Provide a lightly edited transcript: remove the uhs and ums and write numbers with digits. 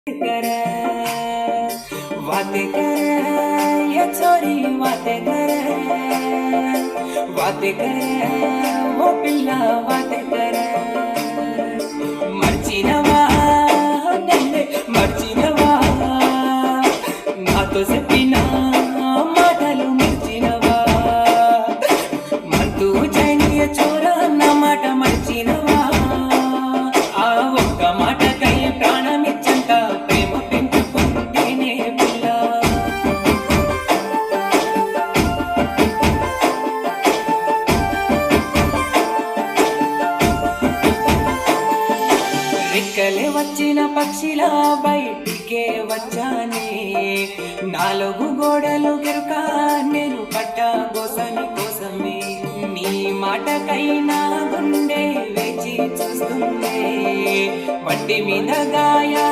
कर बातें कर ये छोरी बातें कर वो पिल्ला बातें कर मर्चिनवा मर्चिनवा नातो से पिना माटलू मर्चिनवा मंतु जैनिय चोरा ना మాట मर्चिनवा आ ఒక్క మాటకై ప్రాణమిచ్చంత ప్రేమ పెంచుకుంటేనే పిల్ల రెక్కలే వచ్చిన పక్షిలా బయటికే వచ్చానే నాలుగు గోడలు గిరుక నేను పట్టా కోసమే నీ మాటకైనా గుండె వేచి చూస్తుండే వడ్డీ మీద గాయా